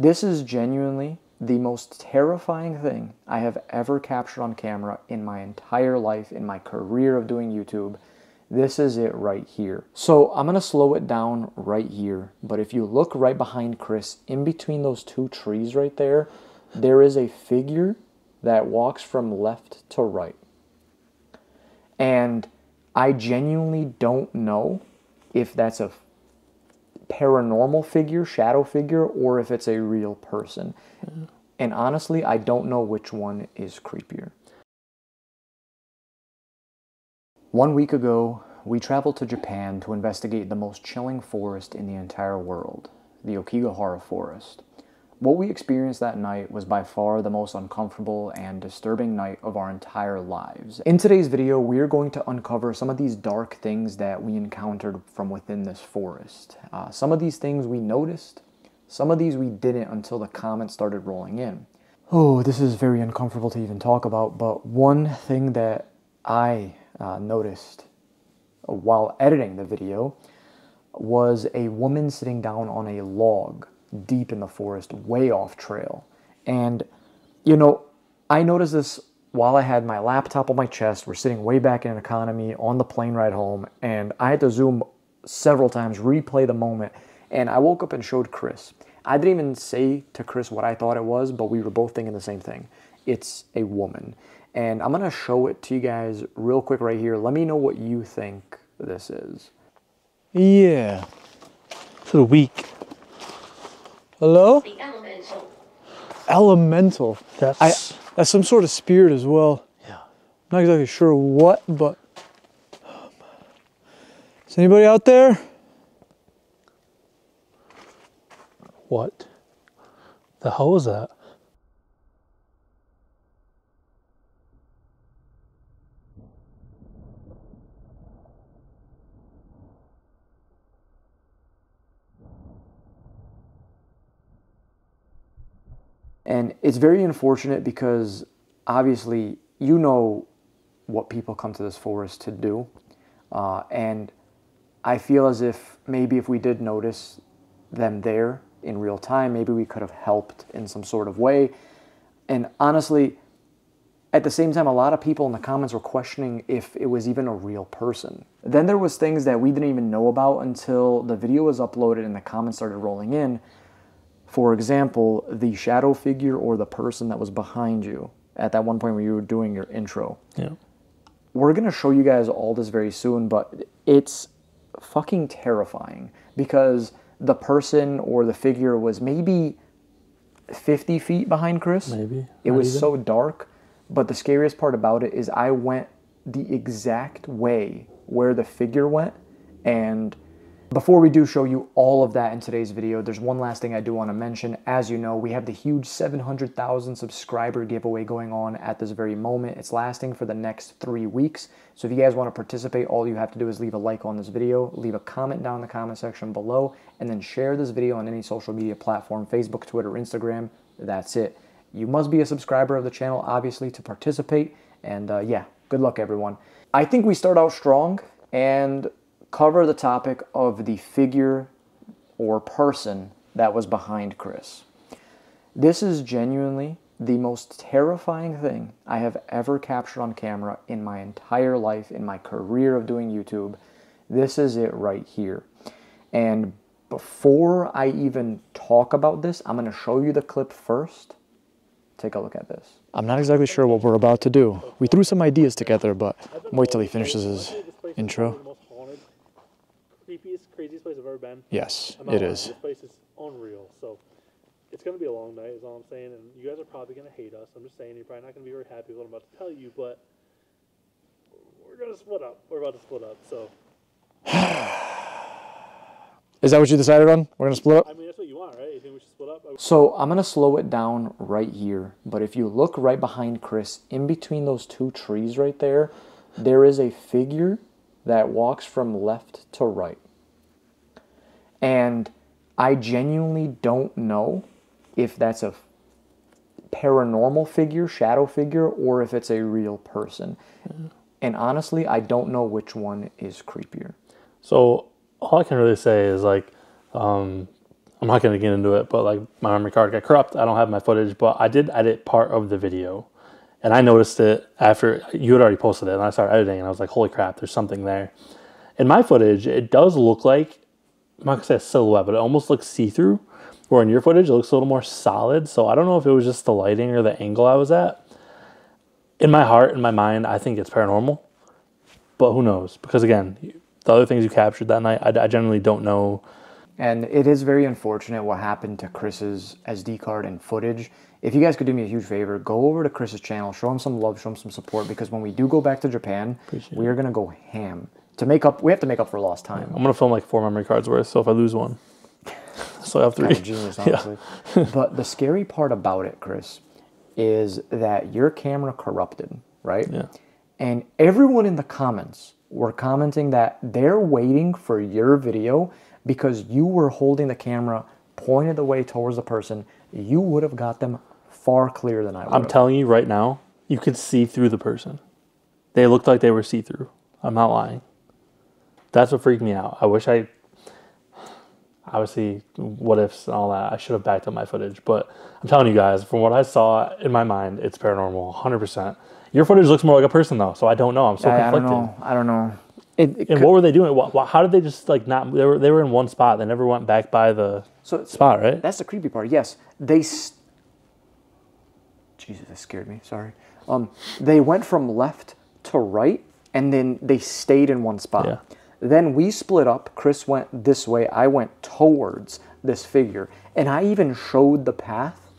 This is genuinely the most terrifying thing I have ever captured on camera in my entire life, in my career of doing YouTube. This is it right here. So I'm going to slow it down right here. But if you look right behind Chris, in between those two trees right there, there is a figure that walks from left to right. And I genuinely don't know if that's a paranormal figure, shadow figure, or if it's a real person. Yeah. And honestly, I don't know which one is creepier. 1 week ago, we traveled to Japan to investigate the most chilling forest in the entire world, the Aokigahara forest. What we experienced that night was by far the most uncomfortable and disturbing night of our entire lives. In today's video, we're going to uncover some of these dark things that we encountered from within this forest. Some of these things we noticed, some of these we didn't until the comments started rolling in. Oh, this is very uncomfortable to even talk about, but one thing that I noticed while editing the video was a woman sitting down on a log deep in the forest, way off trail. And, you know, I noticed this while I had my laptop on my chest. We're sitting way back in economy on the plane ride home, and I had to zoom several times, replay the moment, and I woke up and showed Chris. I didn't even say to Chris what I thought it was, but we were both thinking the same thing. It's a woman. And I'm going to show it to you guys real quick right here. Let me know what you think this is. Yeah. It's a weak. Hello? The elemental. Elemental. That's some sort of spirit as well. Yeah. Not exactly sure what, but... Is anybody out there? What the hell was that? And it's very unfortunate because obviously you know what people come to this forest to do. And I feel as if maybe if we did notice them there in real time, maybe we could have helped in some sort of way. And honestly, at the same time, a lot of people in the comments were questioning if it was even a real person. Then there was things that we didn't even know about until the video was uploaded and the comments started rolling in. For example, the shadow figure or the person that was behind you at that one point where you were doing your intro. Yeah. We're going to show you guys all this very soon, but it's fucking terrifying because the person or the figure was maybe 50 feet behind Chris. Maybe. It was so dark, but the scariest part about it is I went the exact way where the figure went. And before we do show you all of that in today's video, there's one last thing I do want to mention. As you know, we have the huge 700,000 subscriber giveaway going on at this very moment. It's lasting for the next 3 weeks. So if you guys want to participate, all you have to do is leave a like on this video, leave a comment down in the comment section below, and then share this video on any social media platform, Facebook, Twitter, Instagram. That's it. You must be a subscriber of the channel, obviously, to participate. And yeah, good luck, everyone. I think we start out strong and cover the topic of the figure or person that was behind Chris. This is genuinely the most terrifying thing I have ever captured on camera in my entire life, in my career of doing YouTube. This is it right here. And before I even talk about this, I'm going to show you the clip first. Take a look at this. I'm not exactly sure what we're about to do. We threw some ideas together, but wait till he finishes his intro. Craziest place I've ever been. Yes, it is. This place is unreal. So it's going to be a long night is all I'm saying. And you guys are probably going to hate us. I'm just saying you're probably not going to be very happy with what I'm about to tell you. But we're going to split up. We're about to split up. So is that what you decided on? We're going to split up? I mean, that's what you want, right? You think we should split up? So I'm going to slow it down right here. But if you look right behind Chris, in between those two trees right there, there is a figure that walks from left to right. And I genuinely don't know if that's a paranormal figure, shadow figure, or if it's a real person. Yeah. And honestly, I don't know which one is creepier. So all I can really say is like, I'm not going to get into it, but like my memory card got corrupt. I don't have my footage, but I did edit part of the video. And I noticed it after you had already posted it, and I started editing, and I was like, holy crap, there's something there. In my footage, it does look like, I'm not going to say a silhouette, but it almost looks see-through. Where in your footage, it looks a little more solid. So I don't know if it was just the lighting or the angle I was at. In my heart, in my mind, I think it's paranormal. But who knows? Because again, the other things you captured that night, I generally don't know. And it is very unfortunate what happened to Chris's SD card and footage. If you guys could do me a huge favor, go over to Chris's channel, show him some love, show him some support, because when we do go back to Japan, we are going to go ham. To make up, we have to make up for lost time. I'm going to film like 4 memory cards worth, so if I lose one, so I have 3. Kind of genius, honestly. Yeah. But the scary part about it, Chris, is that your camera corrupted, right? Yeah. And everyone in the comments were commenting that they're waiting for your video because you were holding the camera pointed away towards the person. You would have got them far clearer than I would. I'm telling you right now, you could see through the person. They looked like they were see-through. I'm not lying. That's what freaked me out. I wish I... Obviously, what ifs and all that. I should have backed up my footage. But I'm telling you guys, from what I saw in my mind, it's paranormal, 100%. Your footage looks more like a person, though, so I don't know. I'm so conflicted. I don't know. And what were they doing? How did they just, like, not... They were in one spot. They never went back by the spot, right? That's the creepy part. Yes. Jesus, that scared me. Sorry. They went from left to right, and then they stayed in one spot. Yeah. Then we split up. Chris went this way. I went towards this figure. And I even showed the path.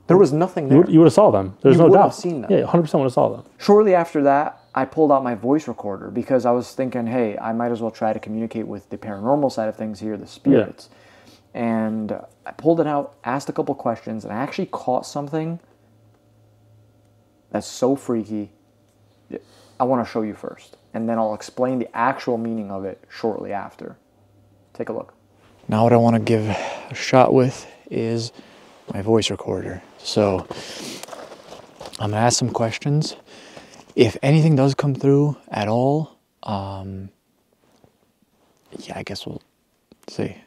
There was nothing there. You would have saw them. There's no doubt. You would have seen them. Yeah, 100% would have saw them. Shortly after that, I pulled out my voice recorder because I was thinking, hey, I might as well try to communicate with the paranormal side of things here, the spirits. Yeah. And I pulled it out, asked a couple questions, and I actually caught something that's so freaky. I want to show you first, and then I'll explain the actual meaning of it shortly after. Take a look. Now what I want to give a shot with is my voice recorder. So I'm going to ask some questions. If anything does come through at all, yeah, I guess we'll see.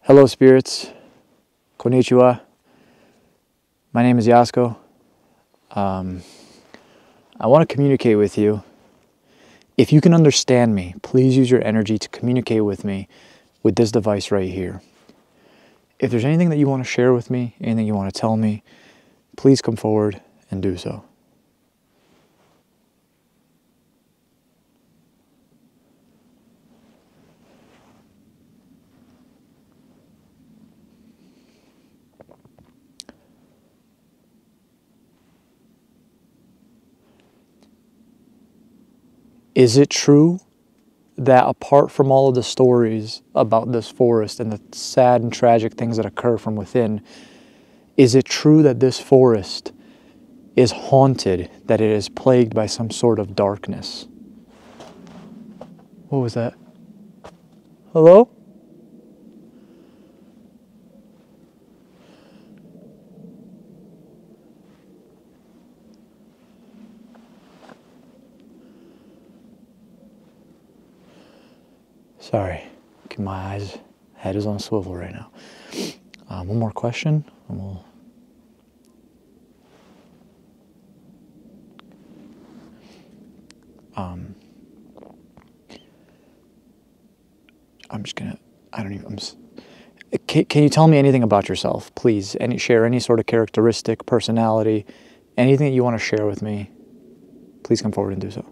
Hello, spirits. Konnichiwa. My name is Jasko. I want to communicate with you. If you can understand me, please use your energy to communicate with me with this device right here. If there's anything that you want to share with me, anything you want to tell me, please come forward and do so. Is it true that apart from all of the stories about this forest and the sad and tragic things that occur from within, is it true that this forest is haunted, that it is plagued by some sort of darkness? What was that? Hello? Sorry, my head is on a swivel right now. One more question, and we'll... I'm just gonna, can you tell me anything about yourself, please? Share any sort of characteristic, personality, anything that you want to share with me, please come forward and do so.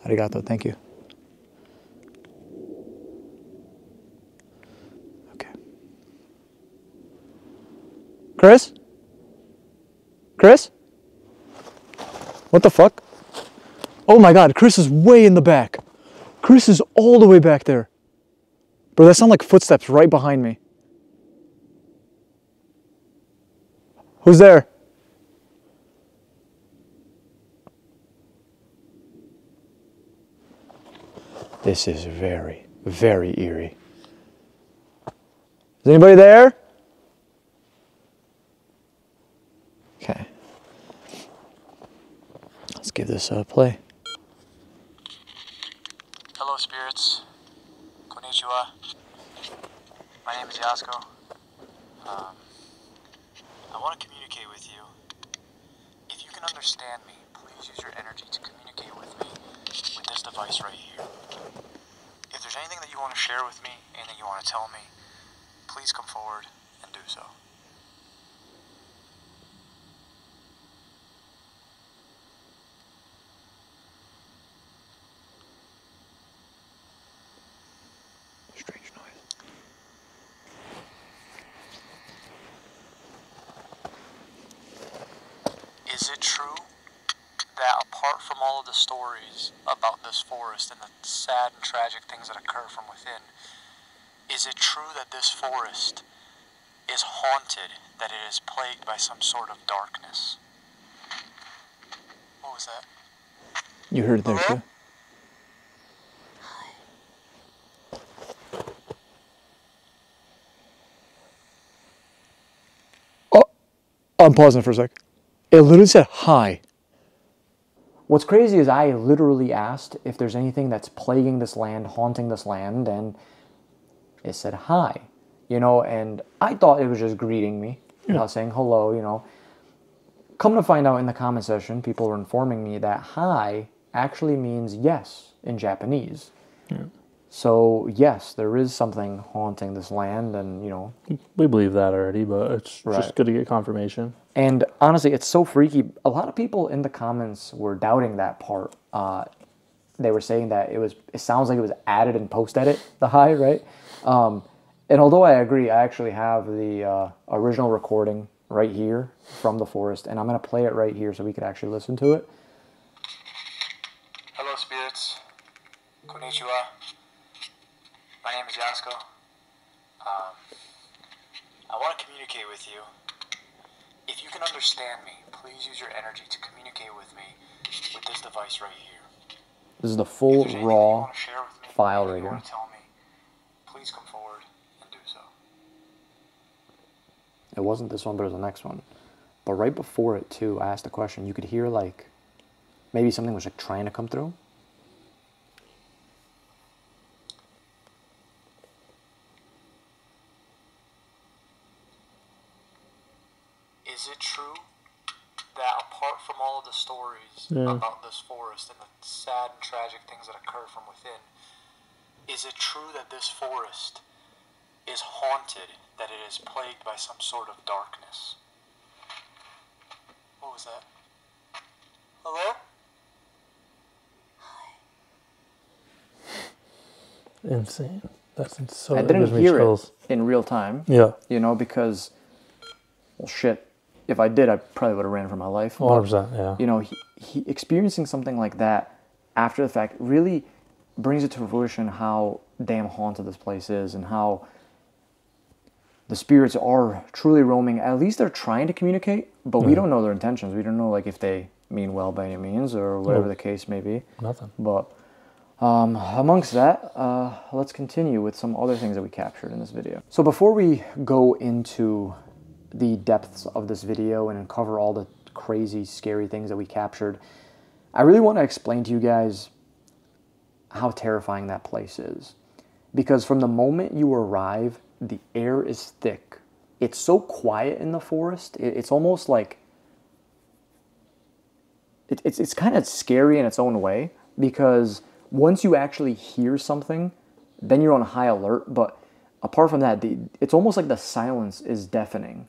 Arigato, thank you. Okay. Chris? Chris? What the fuck? Oh my God, Chris is way in the back. Chris is all the way back there. Bro, that sound like footsteps right behind me. Who's there? This is very, very eerie. Is anybody there? Okay. Let's give this a play. Hello, spirits. Konnichiwa. My name is Jasko. I want to communicate with you. If you can understand me, please use your energy to communicate with me with this device right here. If there's anything that you want to share with me, anything you want to tell me, please come forward and do so. Strange noise. Is it true that apart from all of the stories about this forest and the sad and tragic things that occur from within, is it true that this forest is haunted, that it is plagued by some sort of darkness? What was that? You heard it there too? Oh, I'm pausing for a sec. It literally said hi. What's crazy is I literally asked if there's anything that's plaguing this land, haunting this land, and it said hi. You know, and I thought it was just greeting me, saying hello, you know. Come to find out in the comment section, people were informing me that hi actually means yes in Japanese. Yeah. So, yes, there is something haunting this land, and, you know. We believe that already, but it's Right. just good to get confirmation. And honestly, it's so freaky. A lot of people in the comments were doubting that part. They were saying that it sounds like it was added in post-edit, the hi, right? And although I agree, I actually have the original recording right here from the forest, and I'm going to play it right here so we could actually listen to it. Hello, spirits. Konnichiwa. My name is Jasko. I want to communicate with you. If you can understand me, please use your energy to communicate with me with this device right here. This is the full If there's anything that you raw want to share with me, file anything right you here. want to tell me, please come forward and do so. It wasn't this one, but it was the next one. But right before it, too, I asked a question. You could hear, like, maybe something was, like, trying to come through. Is it true that apart from all of the stories about this forest and the sad and tragic things that occur from within, is it true that this forest is haunted, that it is plagued by some sort of darkness? What was that? Hello? Insane. That's so. I didn't hear it in real time. Yeah. You know, because, well, shit. If I did, I probably would have ran for my life. 100%, yeah. You know, he experiencing something like that after the fact really brings it to fruition how damn haunted this place is and how the spirits are truly roaming. At least they're trying to communicate, but we don't know their intentions. We don't know, like, if they mean well by any means or whatever the case may be. Nothing. But amongst that, let's continue with some other things that we captured in this video. So before we go into the depths of this video and uncover all the crazy, scary things that we captured, I really want to explain to you guys how terrifying that place is. Because from the moment you arrive, the air is thick. It's so quiet in the forest. It's almost like it's kind of scary in its own way, because once you actually hear something, then you're on high alert. But apart from that, it's almost like the silence is deafening.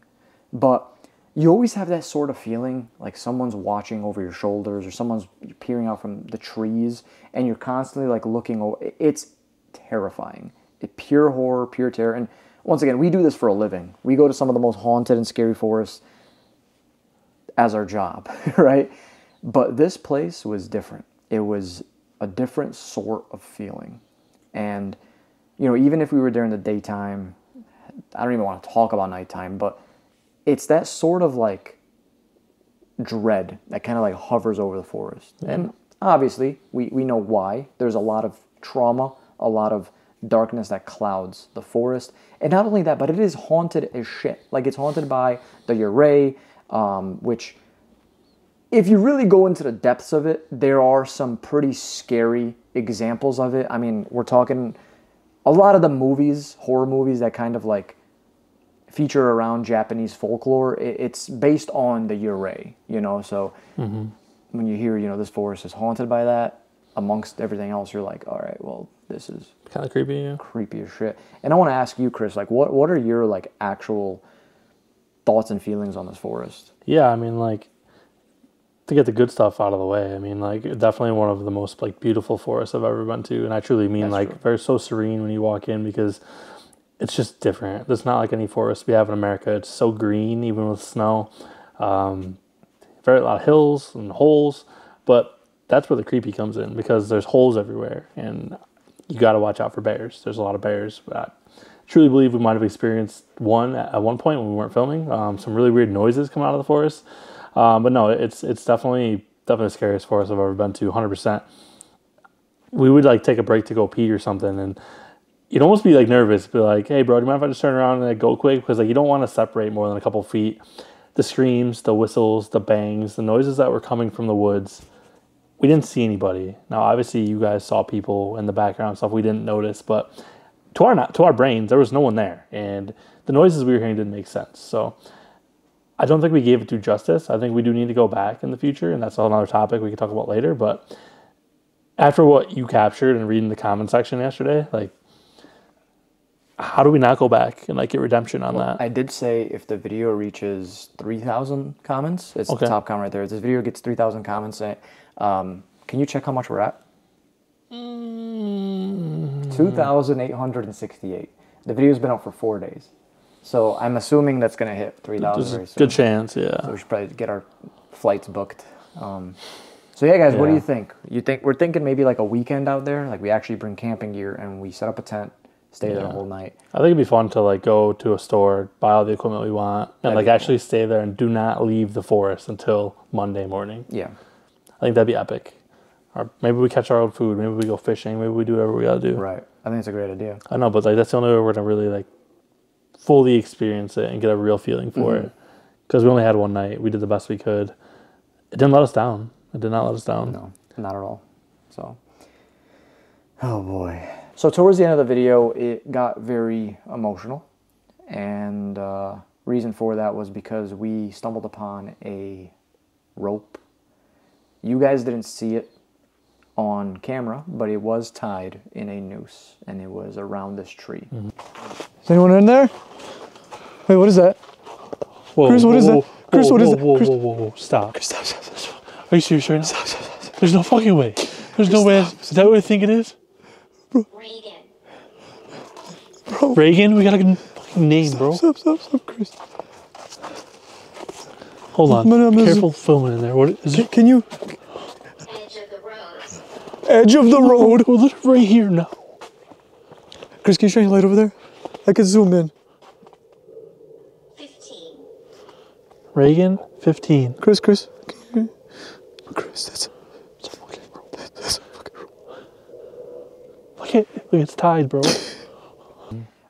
But you always have that sort of feeling like someone's watching over your shoulders or someone's peering out from the trees and you're constantly like looking over. It's terrifying. Pure horror, pure terror. And once again, we do this for a living. We go to some of the most haunted and scary forests as our job, right? But this place was different. It was a different sort of feeling. And, you know, even if we were there in the daytime, I don't even want to talk about nighttime, but it's that sort of like dread that kind of like hovers over the forest. And obviously we know why. There's a lot of trauma, a lot of darkness that clouds the forest. And not only that, but it is haunted as shit. Like, it's haunted by the Yurei, which, if you really go into the depths of it, there are some pretty scary examples of it. I mean, we're talking a lot of the movies, horror movies that kind of like feature around Japanese folklore, it's based on the Yurei, you know? So when you hear, you know, this forest is haunted by that, amongst everything else, you're like, all right, well, this is kind of creepy, yeah. Creepy as shit. And I want to ask you, Chris, like, what are your, like, actual thoughts and feelings on this forest? Yeah, I mean, like, to get the good stuff out of the way, I mean, like, definitely one of the most, like, beautiful forests I've ever been to. And I truly mean, That's like, very so serene when you walk in, because it's just different. It's not like any forest we have in America. It's so green, even with snow. Very a lot of hills and holes, but that's where the creepy comes in, because there's holes everywhere, and you got to watch out for bears. There's a lot of bears. I truly believe we might have experienced one at one point when we weren't filming. Some really weird noises come out of the forest. But no, it's definitely the scariest forest I've ever been to, 100%. We would, like, take a break to go pee or something, and you'd almost be, like, nervous. Be like, hey, bro, do you mind if I just turn around and, like, go quick? Because, like, you don't want to separate more than a couple feet. The screams, the whistles, the bangs, the noises that were coming from the woods. We didn't see anybody. Now, obviously, you guys saw people in the background, stuff we didn't notice, but to our brains, there was no one there, and the noises we were hearing didn't make sense. So I don't think we gave it due justice. I think we do need to go back in the future, and that's another topic we can talk about later. But after what you captured and reading the comment section yesterday, like, how do we not go back and, like, get redemption on that? I did say if the video reaches 3,000 comments, it's the top comment right there. If this video gets 3,000 comments, can you check how much we're at? 2,868. The video's been out for 4 days. So I'm assuming that's going to hit 3,000 very soon. Good chance, yeah. So we should probably get our flights booked. So yeah, guys, what do you think? We're thinking maybe like a weekend out there? Like, we actually bring camping gear and we set up a tent, stay there the whole night. I think it'd be fun to, like, go to a store, buy all the equipment we want, and, like, actually stay there and do not leave the forest until Monday morning. Yeah. I think that'd be epic. Or maybe we catch our own food. Maybe we go fishing. Maybe we do whatever we gotta do. Right. I think it's a great idea. I know, but, like, that's the only way we're gonna really, like, fully experience it and get a real feeling for it. Because we only had one night. We did the best we could. It didn't let us down. It did not let us down. No, not at all. So, oh boy. So towards the end of the video, it got very emotional. And reason for that was because we stumbled upon a rope. You guys didn't see it on camera, but it was tied in a noose, and it was around this tree. Is anyone in there? Wait, what is that? Whoa, Chris, what is that? Chris, what is that? Whoa, stop. Chris, stop. Are you serious right now? Stop. There's no fucking way. There's no way. Is that what I think it is? Reagan. Bro. Reagan? We got a good fucking name, bro. Stop, Chris. Hold on. Careful filming in there. What is it? Can you? Edge of the road. Edge of the road. We're literally right here now. Chris, can you shine your light over there? I can zoom in. 15. Reagan, 15. Chris, that's a fucking rope. That's a fucking rope. Look, it's tied, bro.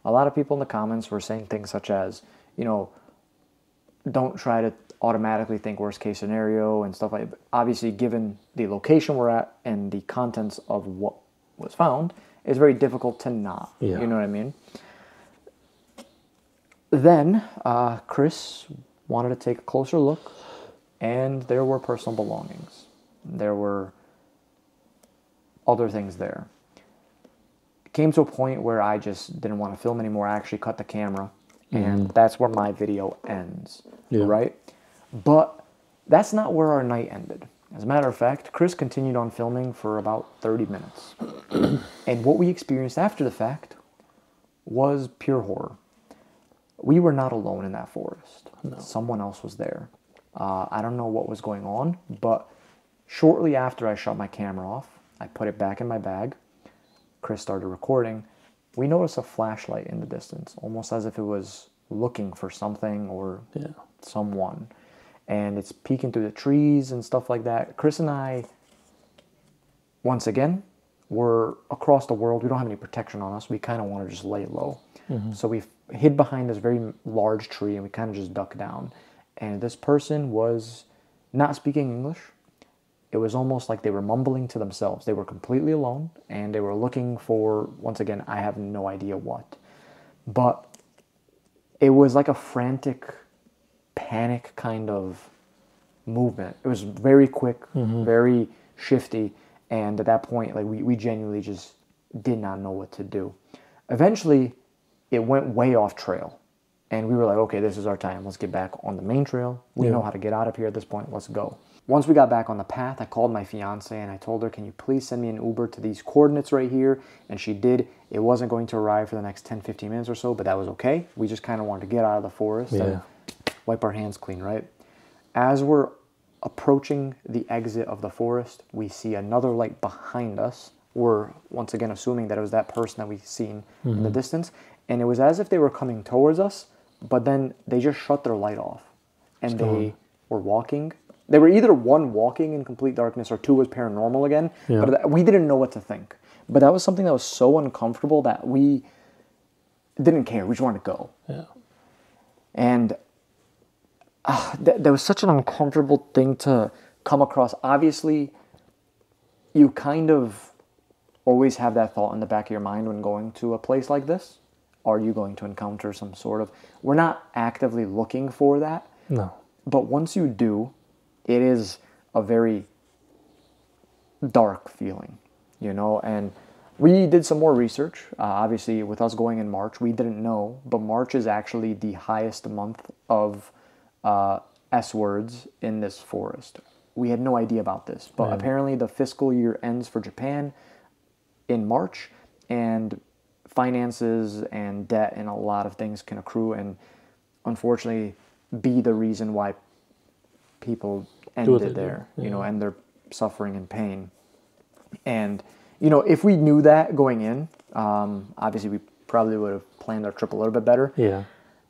A lot of people in the comments were saying things such as, you know, don't try to automatically think worst case scenario and stuff like that. Obviously, given the location we're at and the contents of what was found, it's very difficult to not. Yeah. You know what I mean? Then Chris wanted to take a closer look, and there were personal belongings. There were other things there. It came to a point where I just didn't want to film anymore. I actually cut the camera, and that's where my video ends, right? But that's not where our night ended. As a matter of fact, Chris continued on filming for about 30 minutes. And what we experienced after the fact was pure horror. We were not alone in that forest. No. Someone else was there. I don't know what was going on, but shortly after I shut my camera off, I put it back in my bag. Chris started recording. We noticed a flashlight in the distance, almost as if it was looking for something or someone. And it's peeking through the trees and stuff like that. Chris and I, once again, we're across the world. We don't have any protection on us. We kind of want to just lay low. So we hid behind this very large tree and we kind of just ducked down. And this person was not speaking English. It was almost like they were mumbling to themselves. They were completely alone and they were looking for, once again, I have no idea what. But it was like a frantic, panic kind of movement. It was very quick, very shifty. And at that point, like we genuinely just did not know what to do. Eventually, it went way off trail. And we were like, okay, this is our time. Let's get back on the main trail. We know how to get out of here at this point. Let's go. Once we got back on the path, I called my fiance and I told her, can you please send me an Uber to these coordinates right here? And she did. It wasn't going to arrive for the next 10, 15 minutes or so, but that was okay. We just kind of wanted to get out of the forest and wipe our hands clean, right? As we're approaching the exit of the forest, we see another light behind us. We're once again assuming that it was that person that we've seen in the distance. And it was as if they were coming towards us, but then they just shut their light off. And they were walking. They were either one, walking in complete darkness, or two, was paranormal again. Yeah. But we didn't know what to think. But that was something that was so uncomfortable that we didn't care. We just wanted to go. Yeah. And that was such an uncomfortable thing to come across. Obviously, you kind of always have that thought in the back of your mind when going to a place like this. Are you going to encounter some sort of... We're not actively looking for that. No. But once you do, it is a very dark feeling, you know? And we did some more research. Obviously, with us going in March, we didn't know. But March is actually the highest month of S words in this forest. We had no idea about this. But apparently the fiscal year ends for Japan in March. And finances and debt and a lot of things can accrue and unfortunately be the reason why people ended there, you know, and they're suffering and pain. And, you know, if we knew that going in, obviously we probably would have planned our trip a little bit better. Yeah.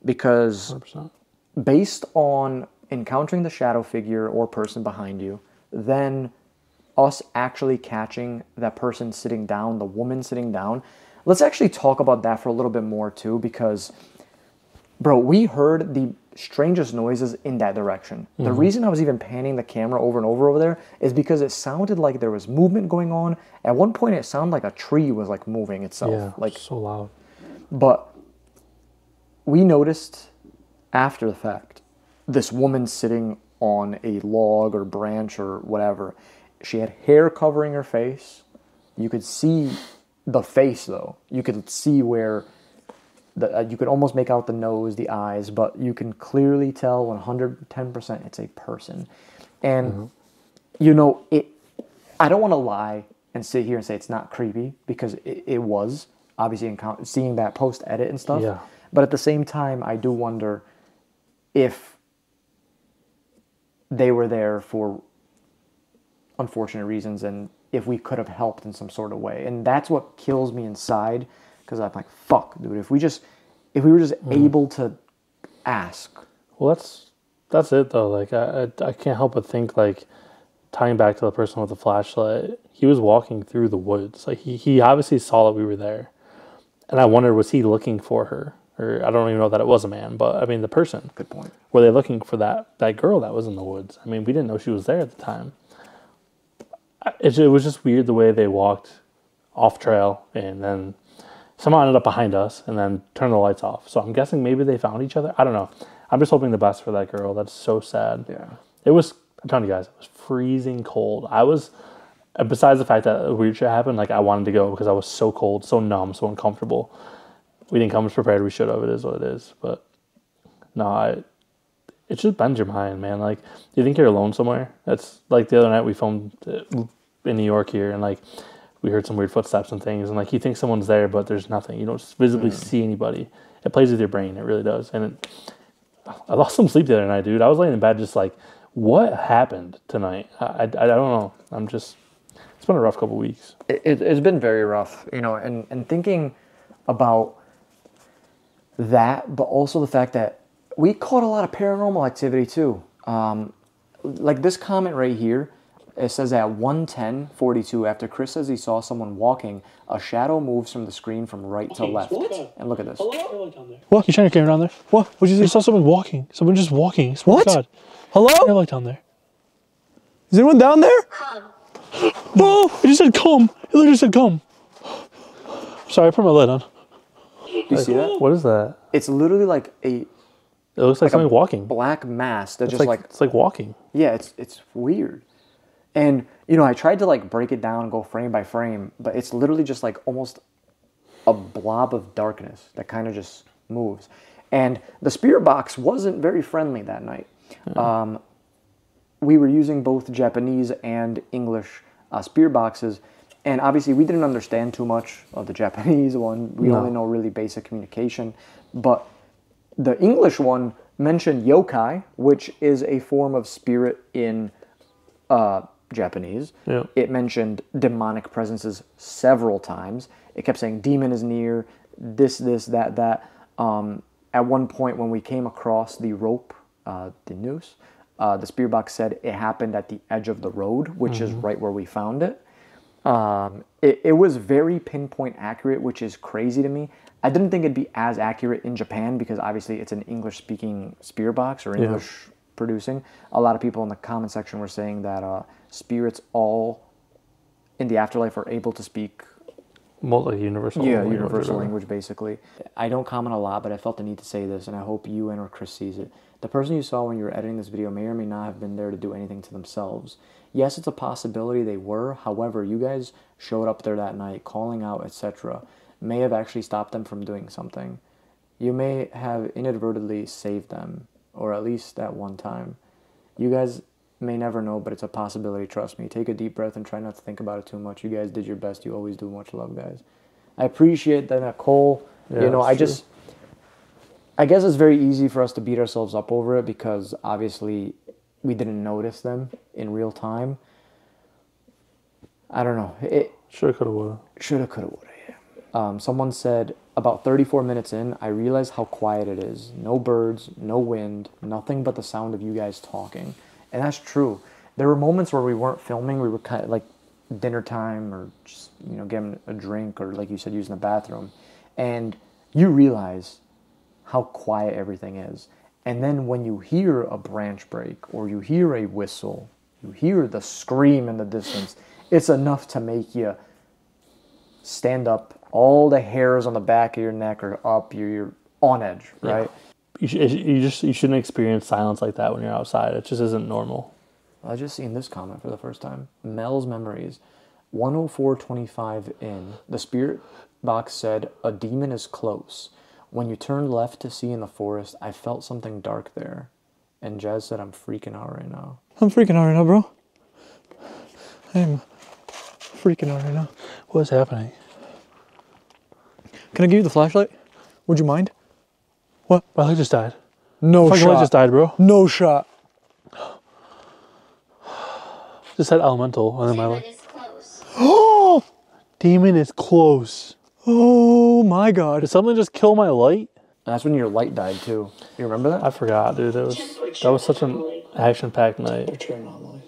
Because 100%. Based on encountering the shadow figure or person behind you, then us actually catching that person sitting down, the woman sitting down, let's actually talk about that for a little bit more too, because, bro, we heard the strangest noises in that direction. The reason I was even panning the camera over and over there is because it sounded like there was movement going on. At one point, it sounded like a tree was like moving itself. Yeah, like so loud. But we noticed after the fact this woman sitting on a log or branch or whatever. She had hair covering her face. You could see the face, though. You could see where you could almost make out the nose, the eyes, but you can clearly tell 110% it's a person. And, you know, I don't want to lie and sit here and say it's not creepy, because it was, obviously, seeing that post-edit and stuff. Yeah. But at the same time, I do wonder if they were there for unfortunate reasons and if we could have helped in some sort of way. And that's what kills me inside, because I'm like, fuck, dude, if we were just able to ask. Well, that's it though. Like I can't help but think, like, tying back to the person with the flashlight, he was walking through the woods. Like he obviously saw that we were there. And I wonder, was he looking for her? Or I don't even know that it was a man, but I mean the person. Good point. Were they looking for that girl that was in the woods? I mean, we didn't know she was there at the time. It was just weird the way they walked off trail and then somehow ended up behind us and then turned the lights off. So I'm guessing maybe they found each other. I don't know. I'm just hoping the best for that girl. That's so sad. Yeah. I'm telling you guys, it was freezing cold. Besides the fact that weird shit happened, like, I wanted to go because I was so cold, so numb, so uncomfortable. We didn't come as prepared. We should have. It is what it is. But no, it just bends your mind, man. Like, you think you're alone somewhere? That's like the other night we filmed in New York here, and like we heard some weird footsteps and things, and like you think someone's there, but there's nothing. You don't visibly see anybody. It plays with your brain. It really does. And I lost some sleep the other night, dude. I was laying in bed just like, what happened tonight? I don't know. It's been a rough couple weeks. It's been very rough, you know, and thinking about that, but also the fact that we caught a lot of paranormal activity too. Like this comment right here, It says at 1:10:42, after Chris says he saw someone walking, a shadow moves from the screen from right to left. What? And look at this. What? You shine your camera down there? What? What'd you say? You saw someone walking. Someone just walking. What? God. Hello? I like down there. Is anyone down there? No! It just said come. It literally said come. Sorry, I put my lid on. Do you see that? What is that? It's literally like a It looks like something walking. black mass that It's just like, it's like walking. yeah, it's weird. And you know, I tried to like break it down and go frame by frame, but it's literally just like almost a blob of darkness that kind of just moves. And the spirit box wasn't very friendly that night. We were using both Japanese and English spirit boxes, and obviously we didn't understand too much of the Japanese one. We only know really basic communication, but the English one mentioned yokai, which is a form of spirit in Japanese. Yeah. It mentioned demonic presences several times. It kept saying demon is near, this, that. At one point when we came across the rope, the noose, the spirit box said it happened at the edge of the road, which is right where we found it. It was very pinpoint accurate, which is crazy to me. I didn't think it'd be as accurate in Japan because obviously it's an English-speaking spirit box or English producing. A lot of people in the comment section were saying that spirits all in the afterlife are able to speak Multi-universal language. universal language, basically. I don't comment a lot, but I felt the need to say this, and I hope you and or Chris sees it. The person you saw when you were editing this video may or may not have been there to do anything to themselves. Yes, it's a possibility they were. However, you guys showed up there that night, calling out, etc., may have actually stopped them from doing something. You may have inadvertently saved them, or at least at one time. You guys may never know, but it's a possibility, trust me. Take a deep breath and try not to think about it too much. You guys did your best. You always do. Much love, guys. I appreciate that, Nicole. Yeah, you know, I true. guess it's very easy for us to beat ourselves up over it because obviously we didn't notice them in real time. I don't know. It Shoulda, coulda, woulda. shoulda, coulda, woulda, yeah. Someone said, about 34 minutes in, I realized how quiet it is. No birds, no wind, nothing but the sound of you guys talking. And that's true. There were moments where we weren't filming. We were kind of like dinner time or just, you know, getting a drink or like you said, using the bathroom. And you realize how quiet everything is. And then when you hear a branch break or you hear a whistle, you hear the scream in the distance, it's enough to make you stand up. All the hairs on the back of your neck are up. You're on edge, right? Yeah. You shouldn't experience silence like that when you're outside. It just isn't normal. I just seen this comment for the first time. Mel's Memories, 104:25 in. The spirit box said, a demon is close. When you turned left to see in the forest, I felt something dark there. And Jazz said, I'm freaking out right now. I'm freaking out right now, bro. I'm freaking out right now. What's happening? Can I give you the flashlight? Would you mind? What? My light just died. No Fucking light just died, bro. No shot. Just said elemental, and then my light. Demon is close. Oh! Demon is close. Oh my god. Did something just kill my light? That's when your light died too. You remember that? I forgot, dude. That was such an action-packed night. Turn on light.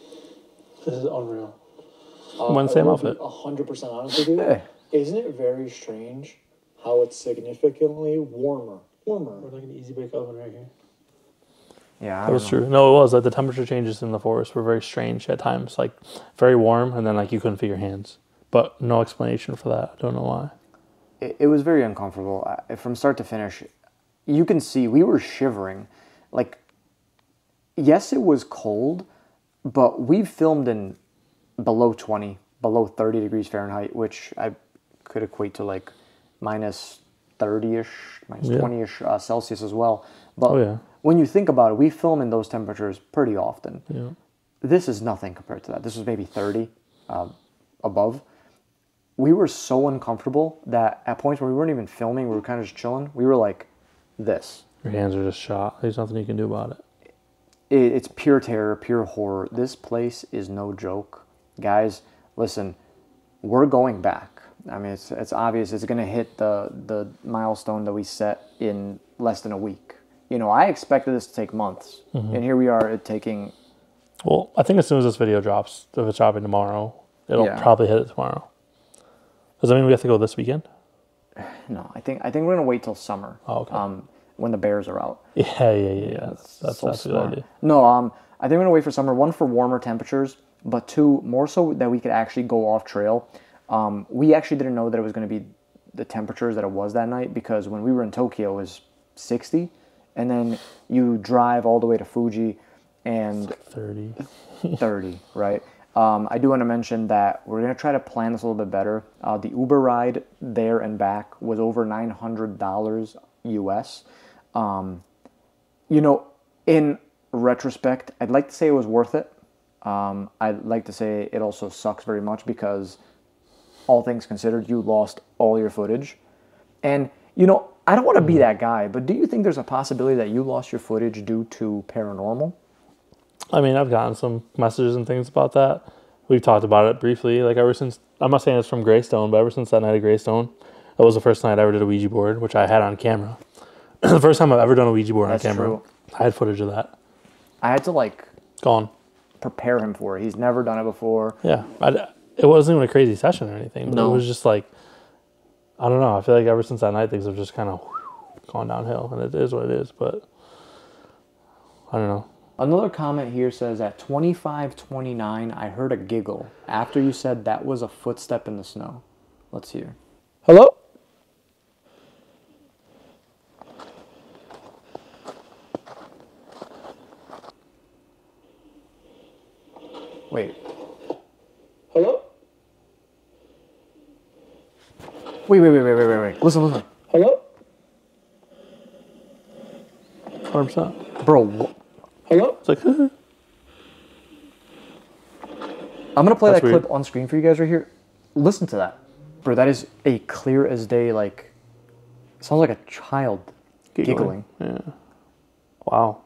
This is unreal. When same outfit. 100% honest with you. Hey. Isn't it very strange how it's significantly warmer? Warmer. Like an easy bake oven right here. Yeah, I That was true. No, it was. Like, the temperature changes in the forest were very strange at times. Like, very warm, and then, like, you couldn't feel your hands. But no explanation for that. I don't know why. It was very uncomfortable. From start to finish, you can see we were shivering. Like, yes, it was cold, but we filmed in below 20, below 30 degrees Fahrenheit, which I could equate to like minus 30-ish, minus 20-ish Celsius as well. But when you think about it, we film in those temperatures pretty often. Yeah. This is nothing compared to that. This was maybe 30 above. We were so uncomfortable that at points where we weren't even filming, we were kind of just chilling. We were like this. Your hands are just shot. There's nothing you can do about it. It's pure terror, pure horror. This place is no joke. Guys, listen, we're going back. I mean, it's obvious. It's going to hit the milestone that we set in less than a week. You know, I expected this to take months. And here we are, it taking Well, I think as soon as this video drops, if it's dropping tomorrow, it'll probably hit it tomorrow. Does that mean we have to go this weekend? No, I think we're gonna wait till summer. Oh, okay. When the bears are out. Yeah. That's so a good smart. idea. No, I think we're gonna wait for summer. One, for warmer temperatures, but two, more so that we could actually go off trail. We actually didn't know that it was gonna be the temperatures that it was that night, because when we were in Tokyo it was 60, and then you drive all the way to Fuji and It's like 30, right? I do want to mention that we're going to try to plan this a little bit better. The Uber ride there and back was over $900 US. You know, in retrospect, I'd like to say it was worth it. I'd like to say it also sucks very much because, all things considered, you lost all your footage. And, you know, I don't want to be that guy, but do you think there's a possibility that you lost your footage due to paranormal? I mean, I've gotten some messages and things about that. We've talked about it briefly. Like, ever since, I'm not saying it's from Greystone, but ever since that night at Greystone, that was the first night I ever did a Ouija board, which I had on camera. The first time I've ever done a Ouija board on camera. True. I had footage of that. I had to, like, Gone. prepare him for it. He's never done it before. Yeah. It wasn't even a crazy session or anything. But No. It was just like, I don't know. I feel like ever since that night, things have just kind of gone downhill. And it is what it is. But I don't know. Another comment here says, at 25:29, I heard a giggle after you said that was a footstep in the snow. Let's hear. Hello? Wait. Hello? Wait. Listen. Hello? 100%. Bro, Hello? It's like, I'm going to play That's that weird. clip on screen for you guys right here. Listen to that. Bro, that is a clear as day, like, sounds like a child giggling. Yeah. Wow.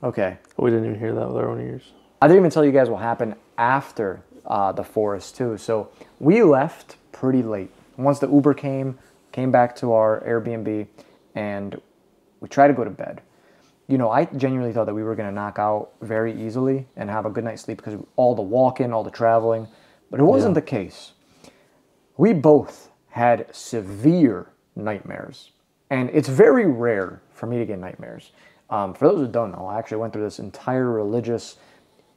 Okay. We didn't even hear that with our own ears. I didn't even tell you guys what happened after the forest, too. So we left pretty late. Once the Uber came back to our Airbnb, and we tried to go to bed. You know, I genuinely thought that we were going to knock out very easily and have a good night's sleep because of all the walking, all the traveling. But it wasn't the case. We both had severe nightmares. And it's very rare for me to get nightmares. For those who don't know, I actually went through this entire religious,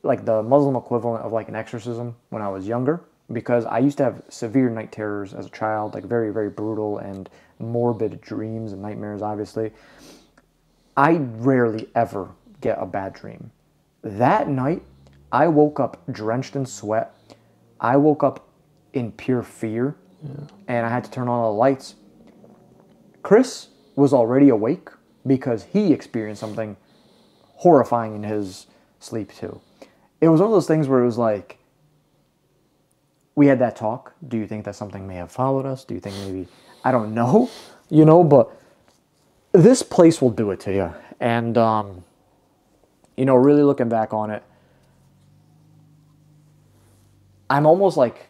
like the Muslim equivalent of like an exorcism when I was younger. Because I used to have severe night terrors as a child, like very, very brutal and morbid dreams and nightmares, obviously. I rarely ever get a bad dream. That night, I woke up drenched in sweat. I woke up in pure fear, and I had to turn on all the lights. Chris was already awake because he experienced something horrifying in his sleep too. It was one of those things where it was like, we had that talk. Do you think that something may have followed us? Do you think maybe, I don't know, you know, but this place will do it to you. And, you know, really looking back on it, I'm almost like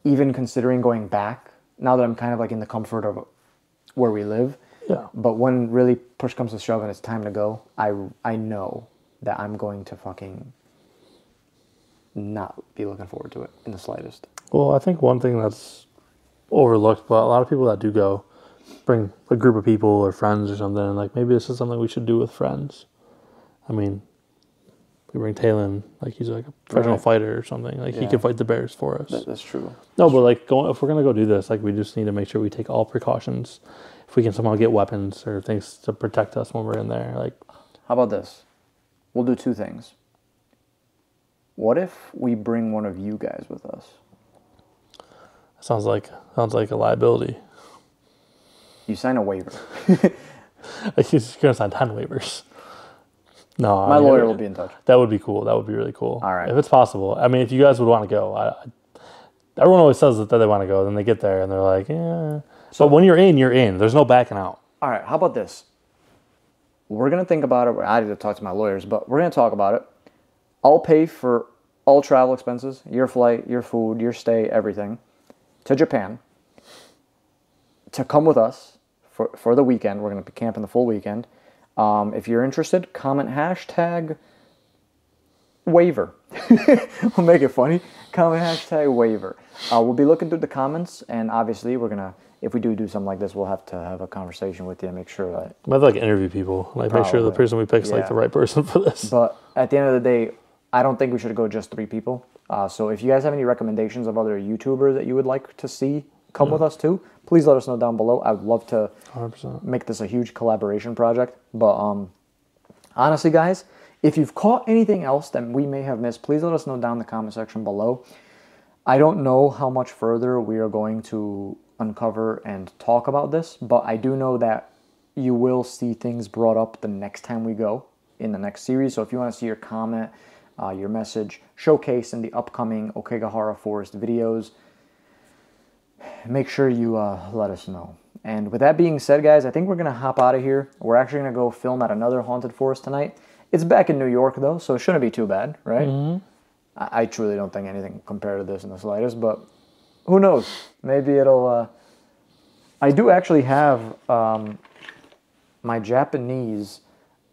even considering going back now that I'm kind of like in the comfort of where we live. Yeah. But when really push comes to shove and it's time to go, I know that I'm going to fucking not be looking forward to it in the slightest. Well, I think one thing that's overlooked, but a lot of people that do go bring a group of people or friends or something, and like maybe this is something we should do with friends. I mean, we bring Talon, like he's like a professional fighter or something. Like he Yeah. can fight the bears for us. That's true. No, but like if we're gonna go do this, like we just need to make sure we take all precautions. If we can somehow get weapons or things to protect us when we're in there, like How about this? We'll do two things. What if we bring one of you guys with us? sounds like a liability. You sign a waiver. Like he's gonna sign 10 waivers. No, My lawyer will be in touch. That would be cool. That would be really cool. All right. If it's possible. I mean, if you guys would want to go, everyone always says that they want to go. Then they get there and they're like, yeah. So when you're in, you're in. There's no backing out. All right, how about this? We're going to think about it. I need to talk to my lawyers, but we're going to talk about it. I'll pay for all travel expenses, your flight, your food, your stay, everything, to Japan, to come with us for the weekend. We're going to be camping the full weekend. If you're interested, comment hashtag waiver. We'll make it funny. Comment hashtag waiver. We'll be looking through the comments, and obviously we're gonna, if we do something like this, we'll have to have a conversation with you and make sure that. We have to, like, interview people, like make sure the person we pick is like the right person for this. But at the end of the day, I don't think we should go just 3 people. So if you guys have any recommendations of other YouTubers that you would like to see come with us too, please let us know down below. I would love to 100%. make this a huge collaboration project. But honestly, guys, if you've caught anything else that we may have missed, please let us know down in the comment section below. I don't know how much further we are going to uncover and talk about this, but I do know that you will see things brought up the next time we go in the next series. So if you want to see your comment, your message showcased in the upcoming Aokigahara Forest videos, make sure you let us know. And with that being said, guys, I think we're going to hop out of here. We're actually going to go film at another haunted forest tonight. It's back in New York, though, so it shouldn't be too bad, right? Mm-hmm. I truly don't think anything compared to this in the slightest, but who knows? Maybe it'll... I do actually have my Japanese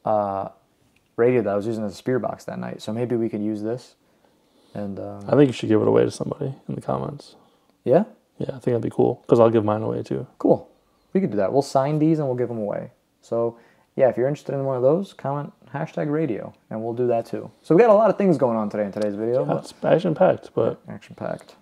radio that I was using as a spear box that night, so maybe we could use this. And I think you should give it away to somebody in the comments. Yeah? Yeah, I think that'd be cool, because I'll give mine away too. Cool. We could do that. We'll sign these and we'll give them away. So, yeah, if you're interested in one of those, comment hashtag radio, and we'll do that too. So we got a lot of things going on today in today's video. Yeah, it's action-packed, but... Action-packed.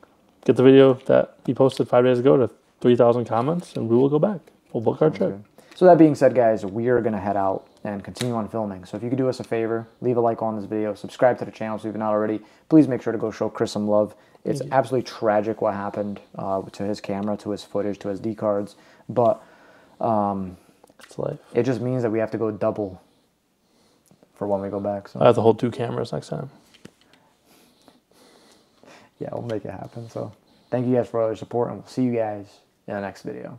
Get the video that he posted 5 days ago to 3,000 comments, and we will go back. We'll book our trip. So that being said, guys, we are going to head out and continue on filming. So if you could do us a favor, leave a like on this video, subscribe to the channel if you've not already. Please make sure to go show Chris some love. It's absolutely tragic what happened to his camera, to his footage, to his SD cards. But it's life. It just means that we have to go double for when we go back. So I have to hold 2 cameras next time. Yeah, we'll make it happen. So thank you guys for all your support, and we'll see you guys in the next video.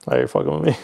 Oh, you're fucking with me.